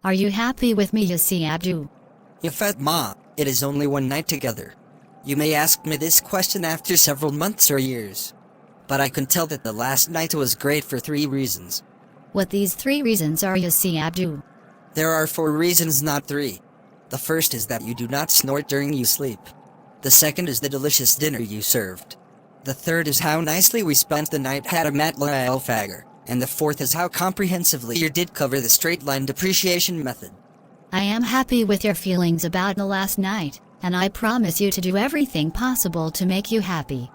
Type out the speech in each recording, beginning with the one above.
Are you happy with me, you see, Abdou? Ma, it is only one night together. You may ask me this question after several months or years. But I can tell that the last night was great for 3 reasons. What these 3 reasons are, you see, Abdou? There are 4 reasons, not 3. The first is that you do not snort during you sleep. The second is the delicious dinner you served. The third is how nicely we spent the night at a Matla El Fagr. And the fourth is how comprehensively you did cover the straight-line depreciation method. I am happy with your feelings about the last night, and I promise you to do everything possible to make you happy.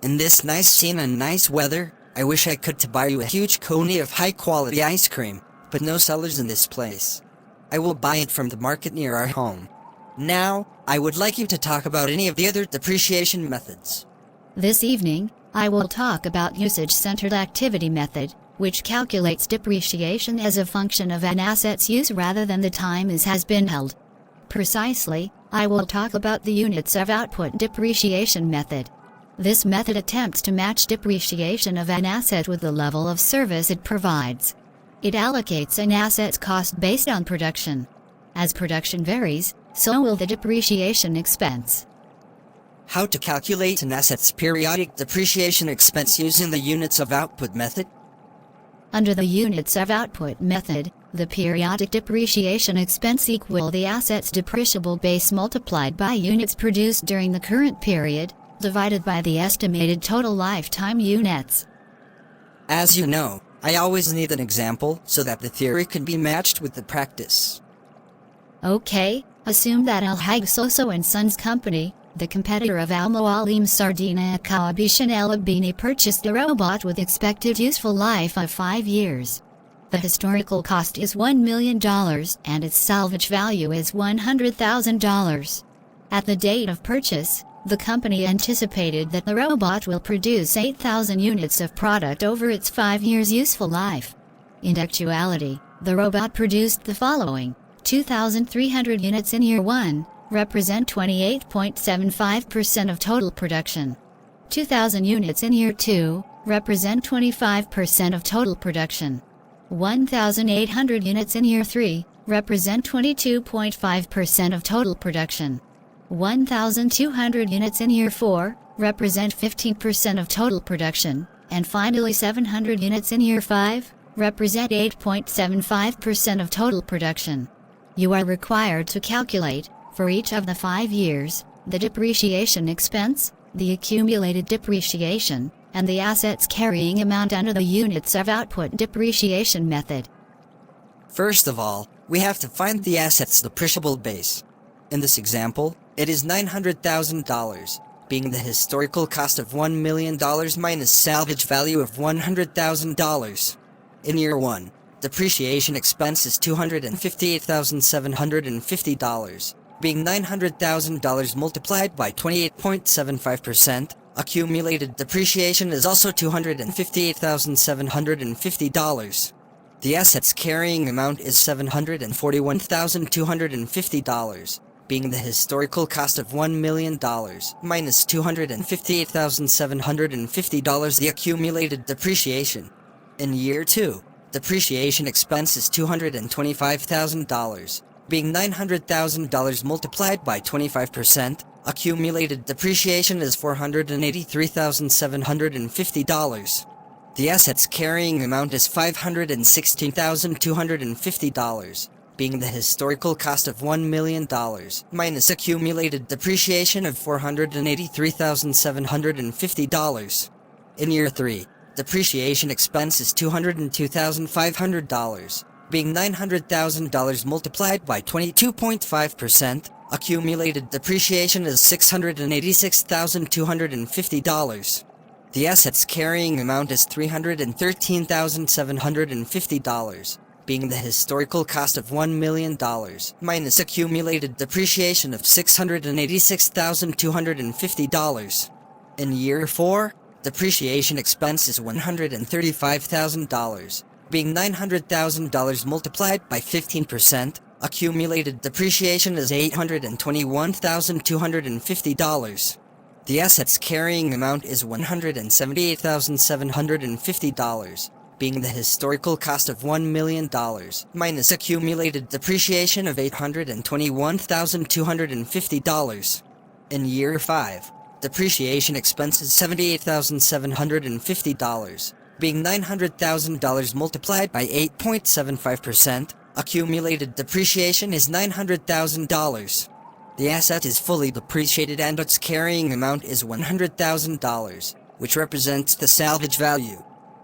In this nice scene and nice weather, I wish I could to buy you a huge coney of high-quality ice cream, but no sellers in this place. I will buy it from the market near our home. Now, I would like you to talk about any of the other depreciation methods. This evening, I will talk about usage-centered activity method, which calculates depreciation as a function of an asset's use rather than the time it has been held. Precisely, I will talk about the units of output depreciation method. This method attempts to match depreciation of an asset with the level of service it provides. It allocates an asset's cost based on production. As production varies, so will the depreciation expense. How to calculate an asset's periodic depreciation expense using the units of output method? Under the units of output method, the periodic depreciation expense equals the asset's depreciable base multiplied by units produced during the current period, divided by the estimated total lifetime units. As you know, I always need an example so that the theory can be matched with the practice. Okay, assume that Al-Haj Soso & Sons Company, the competitor of Al-Mualim Sardina Kawabish El Abini, purchased a robot with expected useful life of 5 years. The historical cost is $1 million and its salvage value is $100,000. At the date of purchase, the company anticipated that the robot will produce 8,000 units of product over its 5 years useful life. In actuality, the robot produced the following: 2,300 units in year 1, represent 28.75% of total production. 2,000 units in year 2, represent 25% of total production. 1,800 units in year 3, represent 22.5% of total production. 1,200 units in year 4, represent 15% of total production, and finally 700 units in year 5, represent 8.75% of total production. You are required to calculate, for each of the 5 years, the depreciation expense, the accumulated depreciation, and the asset's carrying amount under the units of output depreciation method. First of all, we have to find the asset's depreciable base. In this example, it is $900,000, being the historical cost of $1 million minus salvage value of $100,000. In year 1, depreciation expense is $258,750, being $900,000 multiplied by 28.75%. Accumulated depreciation is also $258,750. The asset's carrying amount is $741,250, being the historical cost of $1 million minus $258,750, the accumulated depreciation. In year 2, depreciation expense is $225,000, being $900,000 multiplied by 25%. Accumulated depreciation is $483,750. The asset's carrying amount is $516,250, being the historical cost of $1 million, minus accumulated depreciation of $483,750. In year 3, depreciation expense is $202,500, being $900,000 multiplied by 22.5%. Accumulated depreciation is $686,250. The asset's carrying amount is $313,750, being the historical cost of $1 million, minus accumulated depreciation of $686,250. In year 4, depreciation expense is $135,000, being $900,000 multiplied by 15%. Accumulated depreciation is $821,250. The asset's carrying amount is $178,750, being the historical cost of $1 million, minus accumulated depreciation of $821,250. In year 5, depreciation expense is $78,750, being $900,000 multiplied by 8.75%, accumulated depreciation is $900,000. The asset is fully depreciated and its carrying amount is $100,000, which represents the salvage value.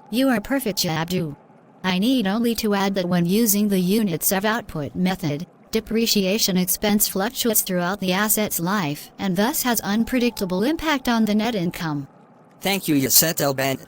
You are perfect, Abdou. I need only to add that when using the units of output method, depreciation expense fluctuates throughout the asset's life and thus has unpredictable impact on the net income. Thank you, Yasset El Bandit.